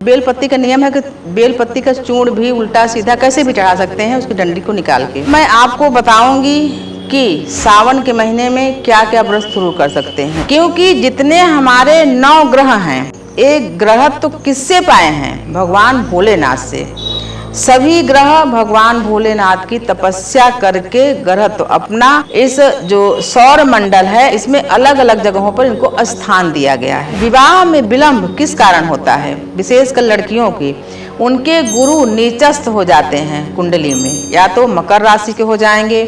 बेलपत्ती का नियम है कि बेलपत्ती का चूर्ण भी उल्टा सीधा कैसे भी चढ़ा सकते हैं उसकी डंडी को निकाल के। मैं आपको बताऊंगी कि सावन के महीने में क्या क्या व्रत शुरू कर सकते हैं, क्योंकि जितने हमारे 9 ग्रह हैं, एक ग्रह तो किससे पाए हैं? भगवान भोलेनाथ से। सभी ग्रह भगवान भोलेनाथ की तपस्या करके ग्रह तो अपना इस जो सौर मंडल है इसमें अलग अलग जगहों पर इनको स्थान दिया गया है। विवाह में विलंब किस कारण होता है? विशेषकर लड़कियों की, उनके गुरु नीचस्थ हो जाते हैं कुंडली में, या तो मकर राशि के हो जाएंगे,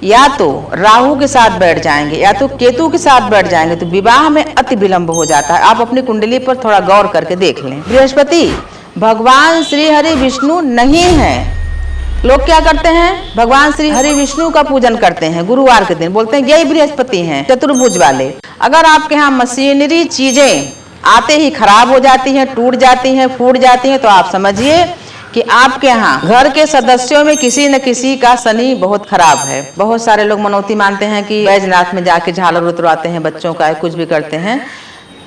या तो राहु के साथ बैठ जाएंगे, या तो केतु के साथ बैठ जाएंगे, तो विवाह में अति विलंब हो जाता है। आप अपनी कुंडली पर थोड़ा गौर करके देख लें। बृहस्पति भगवान श्री हरि विष्णु नहीं है। लोग क्या करते हैं? भगवान श्री हरि विष्णु का पूजन करते हैं गुरुवार के दिन, बोलते हैं यही बृहस्पति हैं, चतुर्भुज वाले। अगर आपके यहाँ मशीनरी चीजें आते ही खराब हो जाती हैं, टूट जाती हैं, फूट जाती हैं, तो आप समझिए कि आपके यहाँ घर के सदस्यों में किसी न किसी का शनि बहुत खराब है। बहुत सारे लोग मनौती मानते हैं कि बैजनाथ में जाके झालर उतरवाते हैं बच्चों का, कुछ भी करते हैं,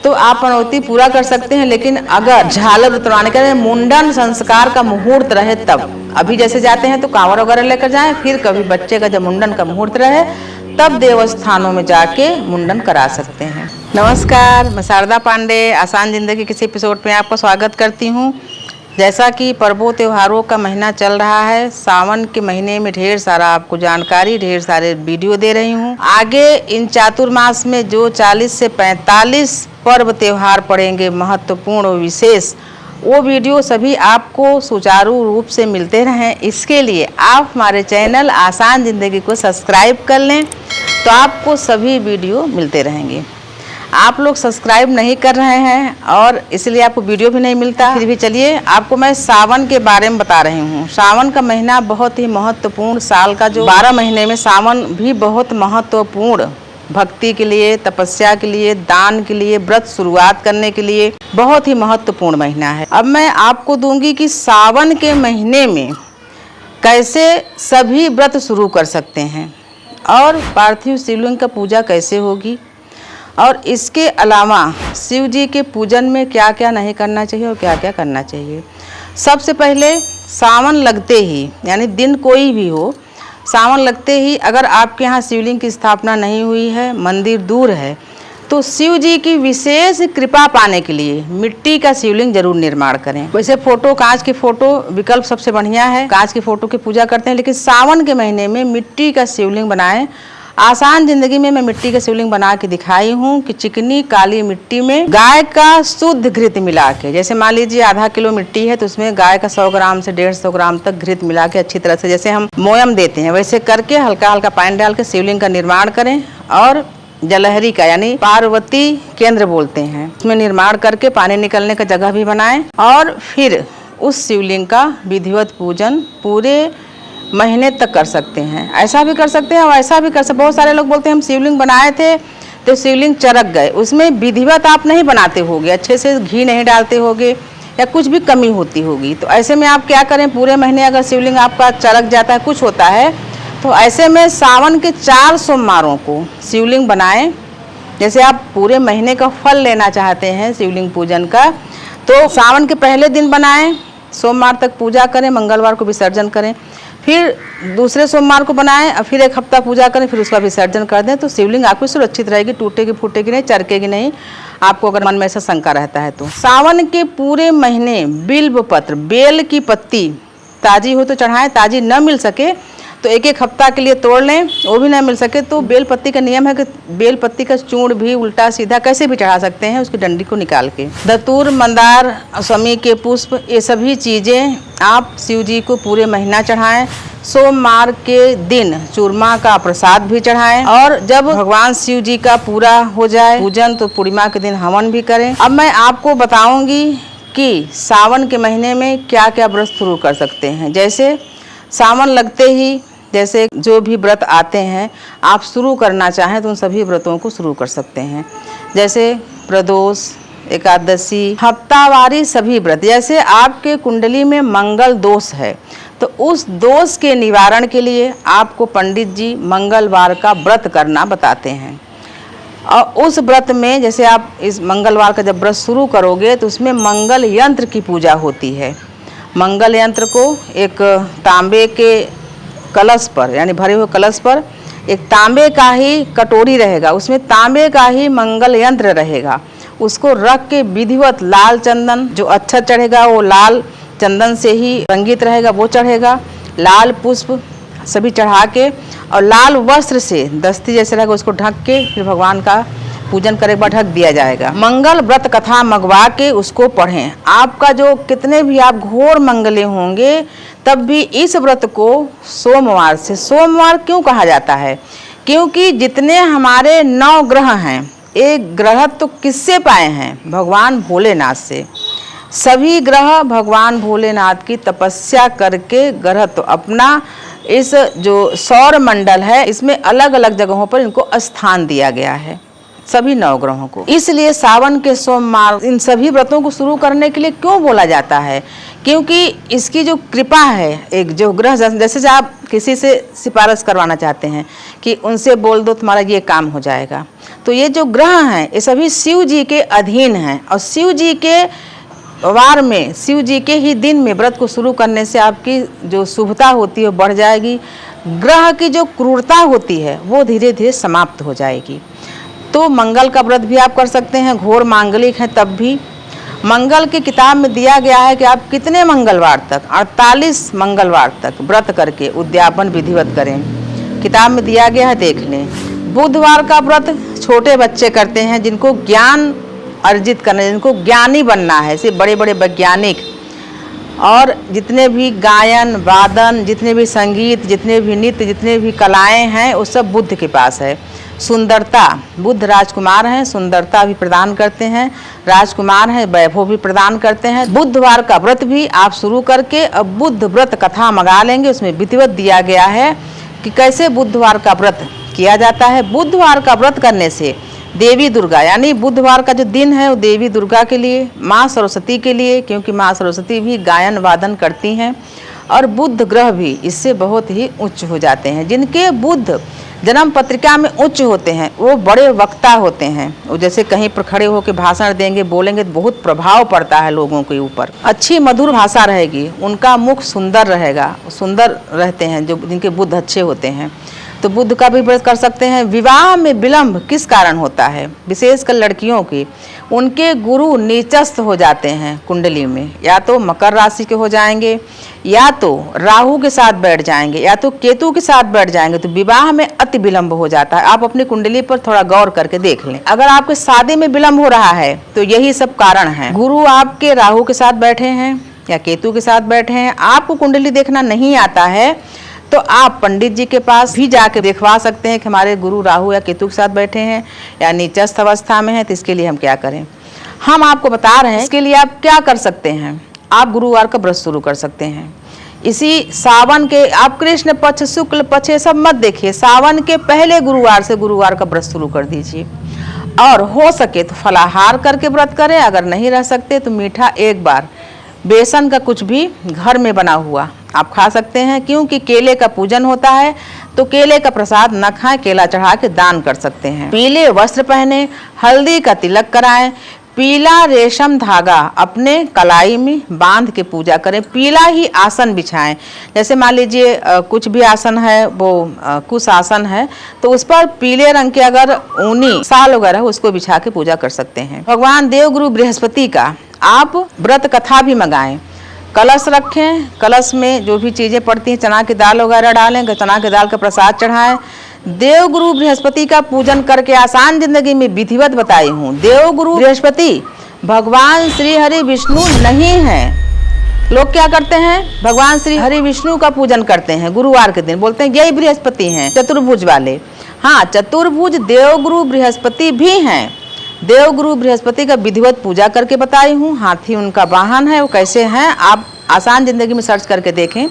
तो आप मनौती पूरा कर सकते हैं। लेकिन अगर झालर उतरवाने के मुंडन संस्कार का मुहूर्त रहे तब, अभी जैसे जाते हैं तो कांवर वगैरह लेकर जाएं, फिर कभी बच्चे का जब मुंडन का मुहूर्त रहे तब देवस्थानों में जाके मुंडन करा सकते हैं। नमस्कार, मैं शारदा पांडे आसान जिंदगी किसी एपिसोड में आपका स्वागत करती हूँ। जैसा कि पर्वों त्योहारों का महीना चल रहा है, सावन के महीने में ढेर सारा आपको जानकारी, ढेर सारे वीडियो दे रही हूँ। आगे इन चातुर्मास में जो 40 से 45 पर्व त्योहार पड़ेंगे महत्वपूर्ण और विशेष, वो वीडियो सभी आपको सुचारू रूप से मिलते रहें, इसके लिए आप हमारे चैनल आसान ज़िंदगी को सब्सक्राइब कर लें, तो आपको सभी वीडियो मिलते रहेंगे। आप लोग सब्सक्राइब नहीं कर रहे हैं और इसलिए आपको वीडियो भी नहीं मिलता। फिर भी चलिए आपको मैं सावन के बारे में बता रही हूँ। सावन का महीना बहुत ही महत्वपूर्ण, साल का जो 12 महीने में सावन भी बहुत महत्वपूर्ण, भक्ति के लिए, तपस्या के लिए, दान के लिए, व्रत शुरुआत करने के लिए बहुत ही महत्वपूर्ण महीना है। अब मैं आपको दूंगी कि सावन के महीने में कैसे सभी व्रत शुरू कर सकते हैं और पार्थिव शिवलिंग का पूजा कैसे होगी, और इसके अलावा शिव जी के पूजन में क्या क्या नहीं करना चाहिए और क्या क्या करना चाहिए। सबसे पहले सावन लगते ही, यानी दिन कोई भी हो, सावन लगते ही अगर आपके यहाँ शिवलिंग की स्थापना नहीं हुई है, मंदिर दूर है, तो शिव जी की विशेष कृपा पाने के लिए मिट्टी का शिवलिंग जरूर निर्माण करें। वैसे फोटो, कांच की फोटो विकल्प सबसे बढ़िया है, कांच की फोटो की पूजा करते हैं, लेकिन सावन के महीने में मिट्टी का शिवलिंग बनाएं। आसान जिंदगी में मैं मिट्टी का शिवलिंग बना के दिखाई हूँ कि चिकनी काली मिट्टी में गाय का शुद्ध घृत मिला के, जैसे मान लीजिए आधा किलो मिट्टी है तो उसमें गाय का 100 ग्राम से 150 ग्राम तक घृत मिला के अच्छी तरह से, जैसे हम मोयम देते हैं वैसे करके हल्का हल्का पानी डाल के शिवलिंग का निर्माण करें। और जलहरी का, यानी पार्वती केंद्र बोलते हैं, उसमें निर्माण करके पानी निकलने का जगह भी बनाएं और फिर उस शिवलिंग का विधिवत पूजन पूरे महीने तक कर सकते हैं। ऐसा भी कर सकते हैं और ऐसा भी कर सकते। बहुत सारे लोग बोलते हैं हम शिवलिंग बनाए थे तो शिवलिंग चरक गए, उसमें विधिवत आप नहीं बनाते होगे, अच्छे से घी नहीं डालते होगे या कुछ भी कमी होती होगी, तो ऐसे में आप क्या करें, पूरे महीने अगर शिवलिंग आपका चरक जाता है, कुछ होता है, तो ऐसे में सावन के 4 सोमवारों को शिवलिंग बनाएं। जैसे आप पूरे महीने का फल लेना चाहते हैं शिवलिंग पूजन का, तो सावन के पहले दिन बनाएं, सोमवार तक पूजा करें, मंगलवार को विसर्जन करें, फिर दूसरे सोमवार को बनाएं और फिर 1 हफ्ता पूजा करें, फिर उसका विसर्जन कर दें, तो शिवलिंग आपकी सुरक्षित रहेगी, टूटेगी फूटेगी नहीं, चरकेगी नहीं, आपको अगर मन में ऐसा शंका रहता है तो। सावन के पूरे महीने बिल्व पत्र, बेल की पत्ती ताजी हो तो चढ़ाएं, ताजी न मिल सके तो 1-1 हफ्ता के लिए तोड़ लें, वो भी नहीं मिल सके तो बेल पत्ती का नियम है कि बेल पत्ती का चूर्ण भी उल्टा सीधा कैसे भी चढ़ा सकते हैं उसकी डंडी को निकाल के। धतूर, मंदार, शमी के पुष्प, ये सभी चीज़ें आप शिव जी को पूरे महीना चढ़ाएं। सोमवार के दिन चूरमा का प्रसाद भी चढ़ाएं और जब भगवान शिव जी का पूरा हो जाए पूजन तो पूर्णिमा के दिन हवन भी करें। अब मैं आपको बताऊंगी कि सावन के महीने में क्या क्या व्रत शुरू कर सकते हैं। जैसे सावन लगते ही जैसे जो भी व्रत आते हैं आप शुरू करना चाहें तो उन सभी व्रतों को शुरू कर सकते हैं। जैसे प्रदोष, एकादशी, हफ्तावारी सभी व्रत। जैसे आपके कुंडली में मंगल दोष है तो उस दोष के निवारण के लिए आपको पंडित जी मंगलवार का व्रत करना बताते हैं। और उस व्रत में जैसे आप इस मंगलवार का जब व्रत शुरू करोगे तो उसमें मंगल यंत्र की पूजा होती है। मंगल यंत्र को एक तांबे के कलश पर, यानी भरे हुए कलश पर एक तांबे का ही कटोरी रहेगा, उसमें तांबे का ही मंगल यंत्र रहेगा। उसको रख के विधिवत लाल चंदन, जो अच्छा चढ़ेगा वो लाल चंदन से ही रंगित रहेगा, वो चढ़ेगा। लाल पुष्प सभी चढ़ा के और लाल वस्त्र से दस्ती जैसे रहेगा उसको ढक के फिर भगवान का पूजन करे बाद ढक दिया जाएगा। मंगल व्रत कथा मंगवा के उसको पढ़ें। आपका जो कितने भी आप घोर मंगले होंगे तब भी इस व्रत को सोमवार से, सोमवार क्यों कहा जाता है? क्योंकि जितने हमारे 9 ग्रह हैं, एक ग्रह तो किससे पाए हैं? भगवान भोलेनाथ से। सभी ग्रह भगवान भोलेनाथ की तपस्या करके ग्रह तो अपना इस जो सौर मंडल है इसमें अलग अलग जगहों पर इनको स्थान दिया गया है, सभी 9 ग्रहों को। इसलिए सावन के सोमवार इन सभी व्रतों को शुरू करने के लिए क्यों बोला जाता है? क्योंकि इसकी जो कृपा है, एक जो ग्रह, जैसे आप किसी से सिफारिश करवाना चाहते हैं कि उनसे बोल दो तुम्हारा ये काम हो जाएगा, तो ये जो ग्रह हैं ये सभी शिव जी के अधीन हैं और शिव जी के वार में, शिव जी के ही दिन में व्रत को शुरू करने से आपकी जो शुभता होती है वो बढ़ जाएगी। ग्रह की जो क्रूरता होती है वो धीरे धीरे समाप्त हो जाएगी। तो मंगल का व्रत भी आप कर सकते हैं, घोर मांगलिक हैं तब भी। मंगल की किताब में दिया गया है कि आप कितने मंगलवार तक, 48 मंगलवार तक व्रत करके उद्यापन विधिवत करें। किताब में दिया गया है, देख लें। बुधवार का व्रत छोटे बच्चे करते हैं जिनको ज्ञान अर्जित करना है, जिनको ज्ञानी बनना है, सिर्फ बड़े बड़े वैज्ञानिक। और जितने भी गायन वादन, जितने भी संगीत, जितने भी नृत्य, जितने भी कलाएं हैं वो सब बुद्ध के पास है। सुंदरता, बुद्ध राजकुमार हैं, सुंदरता भी प्रदान करते हैं, राजकुमार हैं, वैभव भी प्रदान करते हैं। बुधवार का व्रत भी आप शुरू करके अब बुद्ध व्रत कथा मंगा लेंगे, उसमें विधिवत दिया गया है कि कैसे बुधवार का व्रत किया जाता है। बुधवार का व्रत करने से देवी दुर्गा, यानी बुधवार का जो दिन है वो देवी दुर्गा के लिए, माँ सरस्वती के लिए, क्योंकि माँ सरस्वती भी गायन वादन करती हैं, और बुध ग्रह भी इससे बहुत ही उच्च हो जाते हैं। जिनके बुध जन्म पत्रिका में उच्च होते हैं वो बड़े वक्ता होते हैं। वो जैसे कहीं पर खड़े होकर भाषण देंगे, बोलेंगे तो बहुत प्रभाव पड़ता है लोगों के ऊपर। अच्छी मधुर भाषा रहेगी, उनका मुख सुंदर रहेगा, सुंदर रहते हैं जो जिनके बुध अच्छे होते हैं। तो बुध का भी व्रत कर सकते हैं। विवाह में विलंब किस कारण होता है? विशेषकर लड़कियों की, उनके गुरु नीचस्थ हो जाते हैं कुंडली में, या तो मकर राशि के हो जाएंगे, या तो राहु के साथ बैठ जाएंगे, या तो केतु के साथ बैठ जाएंगे, तो विवाह में अति विलंब हो जाता है। आप अपनी कुंडली पर थोड़ा गौर करके देख लें। अगर आपके शादी में विलंब हो रहा है तो यही सब कारण है। गुरु आपके राहु के साथ बैठे हैं या केतु के साथ बैठे हैं, आपको कुंडली देखना नहीं आता है तो आप पंडित जी के पास भी जाके दिखवा सकते हैं कि हमारे गुरु राहु या केतु के साथ बैठे हैं या नीचस्थ अवस्था में हैं। तो इसके लिए हम क्या करें, हम आपको बता रहे हैं। इसके लिए आप क्या कर सकते हैं, आप गुरुवार का व्रत शुरू कर सकते हैं। इसी सावन के, आप कृष्ण पक्ष, शुक्ल पक्ष सब मत देखिए, सावन के पहले गुरुवार से गुरुवार का व्रत शुरू कर दीजिए। और हो सके तो फलाहार करके व्रत करें, अगर नहीं रह सकते तो मीठा एक बार, बेसन का कुछ भी घर में बना हुआ आप खा सकते हैं। क्योंकि केले का पूजन होता है तो केले का प्रसाद न खाएं, केला चढ़ा के दान कर सकते हैं। पीले वस्त्र पहने, हल्दी का तिलक कराएं, पीला रेशम धागा अपने कलाई में बांध के पूजा करें। पीला ही आसन बिछाएं, जैसे मान लीजिए कुछ भी आसन है, वो कुछ आसन है तो उस पर पीले रंग के अगर ऊनी साल वगैरह उसको बिछा के पूजा कर सकते हैं। भगवान देवगुरु बृहस्पति का आप व्रत कथा भी मंगाएं। कलश रखें, कलश में जो भी चीज़ें पड़ती हैं, चना की दाल वगैरह डालें, चना की दाल का प्रसाद चढ़ाएं। देवगुरु बृहस्पति का पूजन करके आसान जिंदगी में विधिवत बताई हूँ। देवगुरु बृहस्पति भगवान श्री हरि विष्णु नहीं हैं। लोग क्या करते हैं, भगवान श्री हरि विष्णु का पूजन करते हैं गुरुवार के दिन, बोलते हैं यही बृहस्पति हैं, चतुर्भुज वाले। हाँ, चतुर्भुज देवगुरु बृहस्पति भी हैं। देवगुरु बृहस्पति का विधिवत पूजा करके बताई हूँ। हाथी उनका वाहन है, वो कैसे हैं आप आसान जिंदगी में सर्च करके देखें।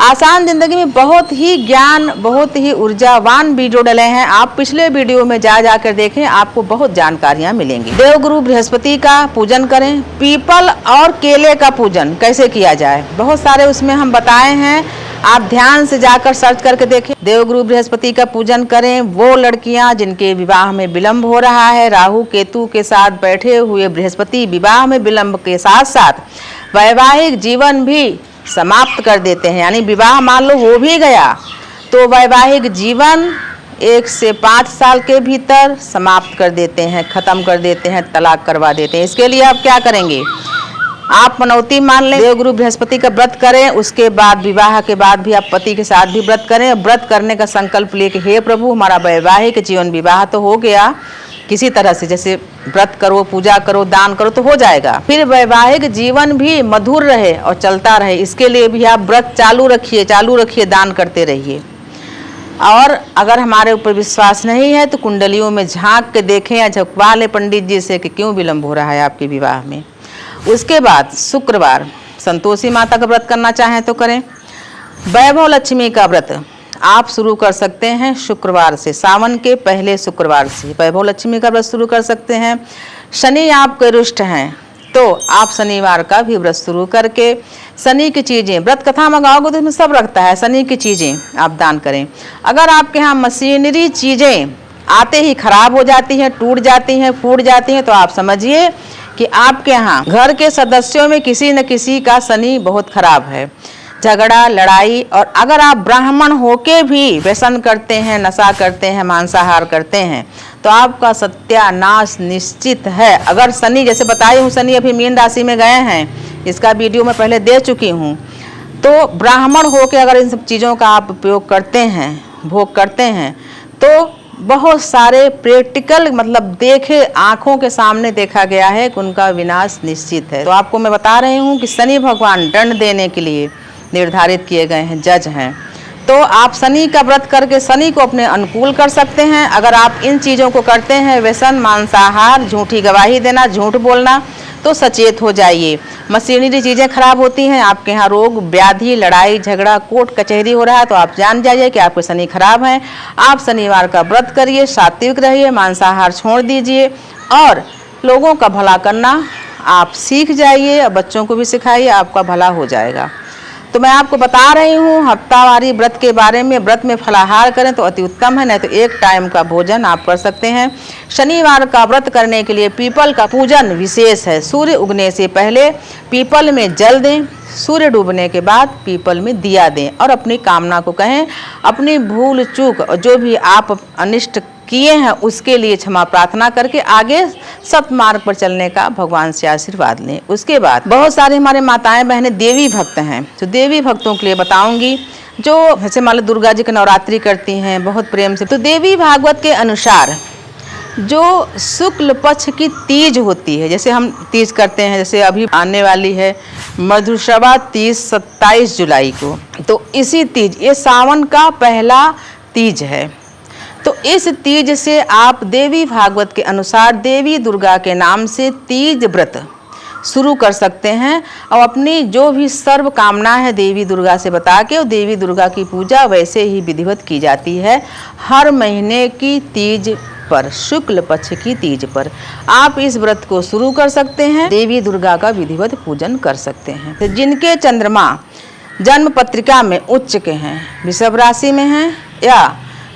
आसान जिंदगी में बहुत ही ज्ञान, बहुत ही ऊर्जावान वीडियो डले हैं, आप पिछले वीडियो में जा कर देखें, आपको बहुत जानकारियां मिलेंगी। देवगुरु बृहस्पति का पूजन करें। पीपल और केले का पूजन कैसे किया जाए, बहुत सारे उसमें हम बताए हैं। आप ध्यान से जाकर सर्च करके देखें। देवगुरु बृहस्पति का पूजन करें। वो लड़कियां जिनके विवाह में विलंब हो रहा है, राहु केतु के साथ बैठे हुए बृहस्पति विवाह में विलंब के साथ साथ वैवाहिक जीवन भी समाप्त कर देते हैं। यानी विवाह मान लो हो भी गया तो वैवाहिक जीवन 1 से 5 साल के भीतर समाप्त कर देते हैं, खत्म कर देते हैं, तलाक करवा देते हैं। इसके लिए आप क्या करेंगे, आप मनौती मान लें, देवगुरु बृहस्पति का व्रत करें। उसके बाद विवाह के बाद भी आप पति के साथ भी व्रत करें। व्रत करने का संकल्प लिए कि हे प्रभु, हमारा वैवाहिक जीवन, विवाह तो हो गया किसी तरह से, जैसे व्रत करो, पूजा करो, दान करो तो हो जाएगा, फिर वैवाहिक जीवन भी मधुर रहे और चलता रहे। इसके लिए भी आप व्रत चालू रखिए, दान करते रहिए। और अगर हमारे ऊपर विश्वास नहीं है तो कुंडलियों में झांक के देखें या झकवा लें पंडित जी से कि क्यों विलंब हो रहा है आपके विवाह में। उसके बाद शुक्रवार संतोषी माता का व्रत करना चाहें तो करें। वैभव लक्ष्मी का व्रत आप शुरू कर सकते हैं शुक्रवार से, सावन के पहले शुक्रवार से वैभव लक्ष्मी का व्रत शुरू कर सकते हैं। शनि आपके रुष्ट हैं तो आप शनिवार का भी व्रत शुरू करके शनि की चीज़ें, व्रत कथा मंगाओगे तो इसमें सब रखता है, शनि की चीज़ें आप दान करें। अगर आपके यहाँ मशीनरी चीज़ें आते ही खराब हो जाती हैं, टूट जाती हैं, फूट जाती हैं, तो आप समझिए कि आपके यहाँ घर के सदस्यों में किसी न किसी का शनि बहुत खराब है, झगड़ा, लड़ाई। और अगर आप ब्राह्मण होके भी व्यसन करते हैं, नशा करते हैं, मांसाहार करते हैं तो आपका सत्यानाश निश्चित है। अगर शनि, जैसे बताई हूँ, शनि अभी मीन राशि में गए हैं, इसका वीडियो मैं पहले दे चुकी हूँ, तो ब्राह्मण होके अगर इन सब चीज़ों का आप उपयोग करते हैं, भोग करते हैं, तो बहुत सारे प्रैक्टिकल, मतलब देखे आँखों के सामने देखा गया है कि उनका विनाश निश्चित है। तो आपको मैं बता रही हूँ कि शनि भगवान दंड देने के लिए निर्धारित किए गए हैं, जज हैं। तो आप शनि का व्रत करके शनि को अपने अनुकूल कर सकते हैं। अगर आप इन चीज़ों को करते हैं, व्यसन, मांसाहार, झूठी गवाही देना, झूठ बोलना, तो सचेत हो जाइए। मशीनरी चीज़ें खराब होती हैं, आपके यहाँ रोग, व्याधि, लड़ाई झगड़ा, कोर्ट कचहरी हो रहा है, तो आप जान जाइए कि आपके शनि खराब हैं। आप शनिवार का व्रत करिए, सात्विक रहिए, मांसाहार छोड़ दीजिए और लोगों का भला करना आप सीख जाइए और बच्चों को भी सिखाइए, आपका भला हो जाएगा। तो मैं आपको बता रही हूँ हफ्तावारी व्रत के बारे में। व्रत में फलाहार करें तो अति उत्तम है, नहीं तो एक टाइम का भोजन आप कर सकते हैं। शनिवार का व्रत करने के लिए पीपल का पूजन विशेष है। सूर्य उगने से पहले पीपल में जल दें, सूर्य डूबने के बाद पीपल में दिया दें और अपनी कामना को कहें। अपनी भूल चूक और जो भी आप अनिष्ट किए हैं उसके लिए क्षमा प्रार्थना करके आगे सतमार्ग पर चलने का भगवान से आशीर्वाद लें। उसके बाद बहुत सारे हमारे माताएं बहनें देवी भक्त हैं, तो देवी भक्तों के लिए बताऊंगी, जो जैसे मान लो दुर्गा जी की नवरात्रि करती हैं बहुत प्रेम से। तो देवी भागवत के अनुसार जो शुक्ल पक्ष की तीज होती है, जैसे हम तीज करते हैं, जैसे अभी आने वाली है मधुश्रवा तीज 27 जुलाई को, तो इसी तीज, ये सावन का पहला तीज है। तो इस तीज से आप देवी भागवत के अनुसार देवी दुर्गा के नाम से तीज व्रत शुरू कर सकते हैं और अपनी जो भी सर्व कामना है देवी दुर्गा से बता के, और देवी दुर्गा की पूजा वैसे ही विधिवत की जाती है। हर महीने की तीज पर, शुक्ल पक्ष की तीज पर आप इस व्रत को शुरू कर सकते हैं, देवी दुर्गा का विधिवत पूजन कर सकते हैं। तो जिनके चंद्रमा जन्म पत्रिका में उच्च के हैं, वृषभ राशि में हैं या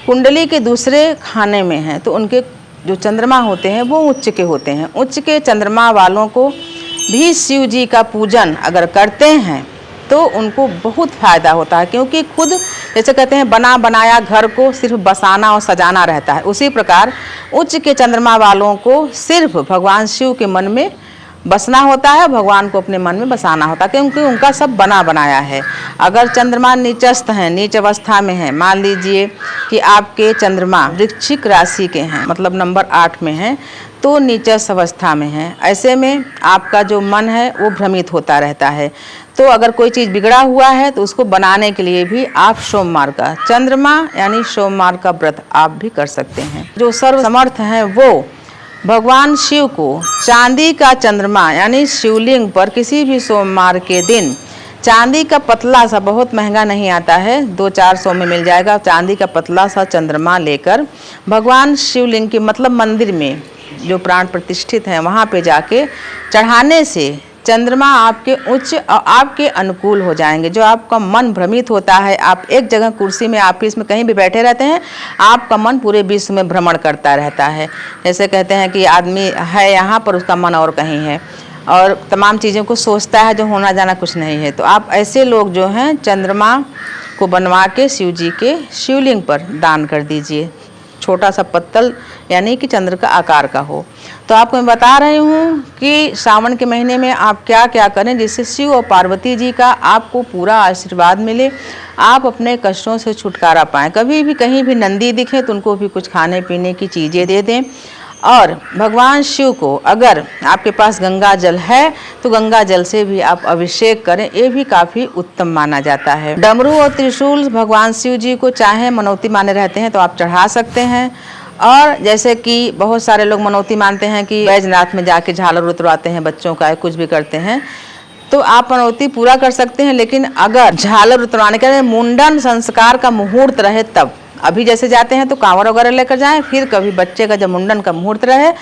कुंडली के दूसरे खाने में हैं, तो उनके जो चंद्रमा होते हैं वो उच्च के होते हैं। उच्च के चंद्रमा वालों को भी शिव जी का पूजन अगर करते हैं तो उनको बहुत फायदा होता है, क्योंकि खुद जैसे कहते हैं बना बनाया घर को सिर्फ बसाना और सजाना रहता है, उसी प्रकार उच्च के चंद्रमा वालों को सिर्फ भगवान शिव के मन में बसना होता है, भगवान को अपने मन में बसाना होता है, क्योंकि उनका सब बना बनाया है। अगर चंद्रमा नीचस्थ हैं, नीच अवस्था में है, मान लीजिए कि आपके चंद्रमा वृश्चिक राशि के हैं, मतलब नंबर 8 में है, तो नीचस्थ अवस्था में है, ऐसे में आपका जो मन है वो भ्रमित होता रहता है। तो अगर कोई चीज़ बिगड़ा हुआ है तो उसको बनाने के लिए भी आप सोमवार का, चंद्रमा यानी सोमवार का व्रत आप भी कर सकते हैं। जो सर्व समर्थ हैं वो भगवान शिव को चांदी का चंद्रमा यानी शिवलिंग पर किसी भी सोमवार के दिन चांदी का पतला सा, बहुत महंगा नहीं आता है, 200-400 में मिल जाएगा, चांदी का पतला सा चंद्रमा लेकर भगवान शिवलिंग के, मतलब मंदिर में जो प्राण प्रतिष्ठित हैं वहाँ पे जाके चढ़ाने से चंद्रमा आपके उच्च और आपके अनुकूल हो जाएंगे। जो आपका मन भ्रमित होता है, आप एक जगह कुर्सी में, ऑफिस में कहीं भी बैठे रहते हैं, आपका मन पूरे विश्व में भ्रमण करता रहता है। जैसे कहते हैं कि आदमी है यहाँ पर, उसका मन और कहीं है, और तमाम चीज़ों को सोचता है जो होना जाना कुछ नहीं है। तो आप ऐसे लोग जो हैं, चंद्रमा को बनवा के शिव जी के शिवलिंग पर दान कर दीजिए। छोटा सा पत्तल, यानी कि चंद्र का आकार का हो। तो आपको मैं बता रही हूँ कि सावन के महीने में आप क्या क्या करें जिससे शिव और पार्वती जी का आपको पूरा आशीर्वाद मिले, आप अपने कष्टों से छुटकारा पाएँ। कभी भी कहीं भी नंदी दिखे तो उनको भी कुछ खाने पीने की चीज़ें दे दें। और भगवान शिव को अगर आपके पास गंगा जल है तो गंगा जल से भी आप अभिषेक करें, ये भी काफ़ी उत्तम माना जाता है। डमरू और त्रिशूल भगवान शिव जी को चाहे मनौती माने रहते हैं तो आप चढ़ा सकते हैं। और जैसे कि बहुत सारे लोग मनौती मानते हैं कि बैजनाथ में जाके झालर उतरवाते हैं बच्चों का, कुछ भी करते हैं, तो आप मनौती पूरा कर सकते हैं। लेकिन अगर झालर उतरवाने के मुंडन संस्कार का मुहूर्त रहे तब, अभी जैसे जाते हैं तो कांवर वगैरह लेकर जाएं, फिर कभी बच्चे का जब मुंडन का मुहूर्त रहे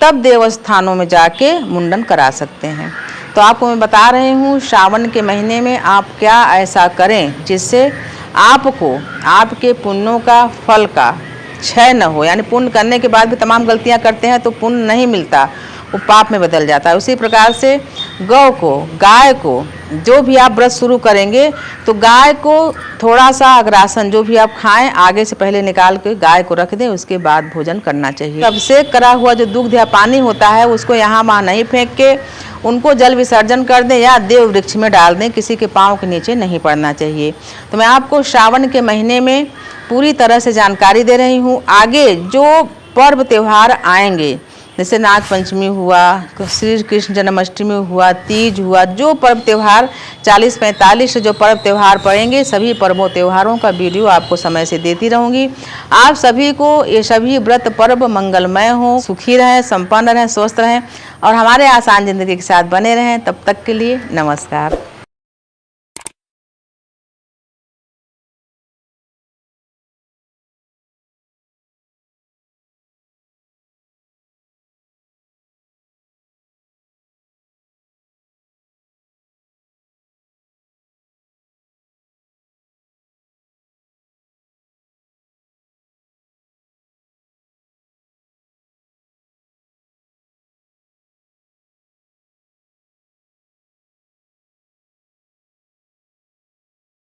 तब देवस्थानों में जाके मुंडन करा सकते हैं। तो आपको मैं बता रही हूँ सावन के महीने में आप क्या ऐसा करें जिससे आपको आपके पुण्यों का फल का क्षय न हो। यानी पुण्य करने के बाद भी तमाम गलतियाँ करते हैं तो पुण्य नहीं मिलता, वो पाप में बदल जाता है। उसी प्रकार से गौ को, गाय को, जो भी आप व्रत शुरू करेंगे तो गाय को थोड़ा सा अग्रासन जो भी आप खाएं आगे से पहले निकाल के गाय को रख दें, उसके बाद भोजन करना चाहिए। अभिषेक करा हुआ जो दूध या पानी होता है उसको यहाँ वहाँ नहीं फेंक के उनको जल विसर्जन कर दें या देव वृक्ष में डाल दें, किसी के पाँव के नीचे नहीं पड़ना चाहिए। तो मैं आपको सावन के महीने में पूरी तरह से जानकारी दे रही हूँ। आगे जो पर्व त्यौहार आएंगे, जैसे नाग पंचमी हुआ, श्री कृष्ण जन्माष्टमी हुआ, तीज हुआ, जो पर्व त्यौहार 40-45 जो पर्व त्यौहार पड़ेंगे, सभी पर्वों त्यौहारों का वीडियो आपको समय से देती रहूँगी। आप सभी को ये सभी व्रत पर्व मंगलमय हो, सुखी रहें, संपन्न रहें, स्वस्थ रहें और हमारे आसान ज़िंदगी के साथ बने रहें। तब तक के लिए नमस्कार।